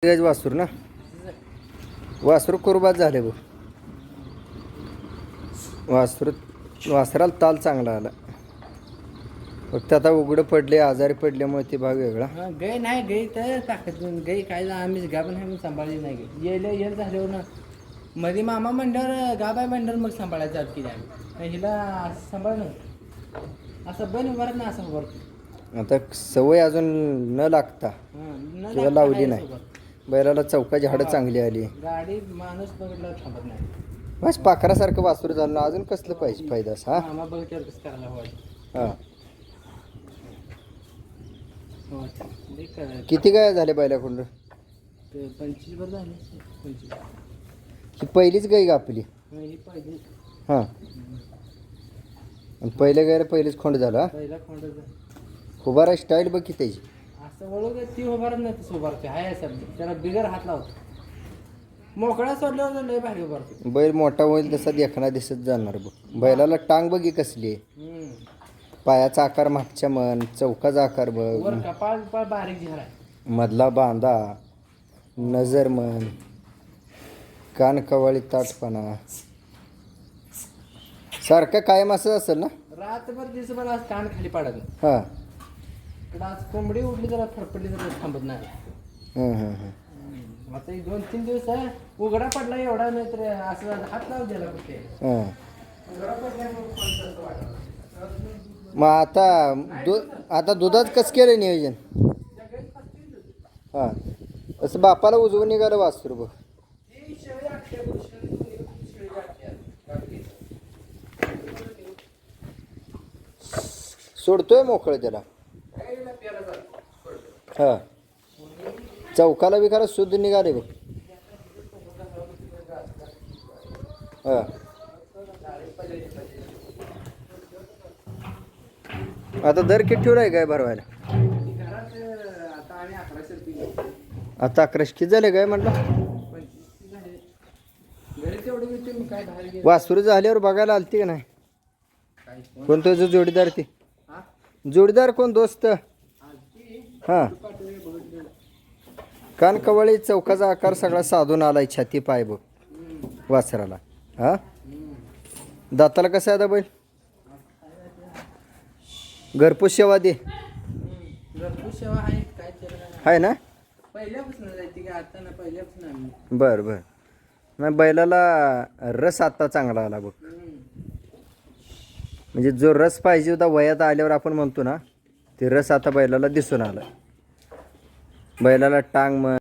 गज वासरू ना वासरू कुरबात झाले बघ. वासराला ताल चांगला आला. फक्त आता उघडं पडले आजारी पडल्यामुळे ते भाग वेगळा. गाय नाही गाय तर ताकद गाय काय आम्हीच गाभण आहे सांभाळली नाही गाय येईल झाल्यावर ना मध्ये मामा मंडळ गाबाय मंडळ मग सांभाळायचं की नाही हिला सांभाळ ना असं बन उभारत ना असं उभारतो. आता सवय अजून न लागता किंवा लावली नाही. बैलाला चौकाची हाडं चांगली आली. गाडी माणूस बघितला थांबत नाही. बस पाखरासारखं वासरू झालं ना. अजून कसलं पाहिजे फायदाच हा. मामा बघितल्यावर कसं करायला हवं. हा किती काय झाले बैलाकडून? 25 वर झाले. 25 ही पहिलीच गाय का आपली? ही पहिली. हां आणि पहिल्या गायला पहिलेच खोंड झाला. पहिला खोंड उभारा स्टाईल बघ की त्याची. असं वळू ती उभारत नाही तसं उभारते हाय असं त्याला बिगर हात लावतो. मोकळा सोडल्यावर लय भारी उभारतो. बैल मोठा होईल तसा देखणा दिसत जाणार बघ. बैलाला टांग बघी कसली आहे. पायाचा आकार मागच्या मन चौकाचा आकार बघ. वर कपाळ बारीक झाला मधला बांधा नजर मन कान कवाळी ताटपणा सारखं कायम असं असेल ना. रातभर दिवसभर आज कान खाली पाडत नाही. हां पण आज कोंबडी उठली जरा फडफडली तर थांबत नाही. आता 2-3 दिवस आहे उघडा पडला एवढा नाही तर असं हात लावू द्यायला कुठे. हां उघडा पडल्यामुळे मग आता दुधात कसं केलं नियोजन? हां असं बापाला उजवून निघालं वासरू बघ. सोडतोय मोकळं त्याला. हां चौकाला बी खरं शुद्ध निघाले बघ. हां आता दर किती ठेवला आहे काय भरवायला? आता 1100 किती झाले काय म्हटलं? वासरू झाल्यावर बघायला आलती का नाही? कोण तुझं जोडीदार? ती जोडीदार कोण दोस्त? हां कान कवळी चौकाचा आकार सगळा साधून आलाय. छाती पाय बघ वासराला. हां दाताला कसं आहे आता बैल? घरपोच सेवा दे. घरपोच सेवा आहे काय आहे ना. पहिल्यापासून जायची का आता ना पहिल्यापासून. बरं बरं नाही बैलाला रस आता चांगला आला बघ. म्हणजे जो रस पाहिजे होता वयात आल्यावर आपण म्हणतो ना ते रस आता बैलाला दिसून आला. बैलाला टांग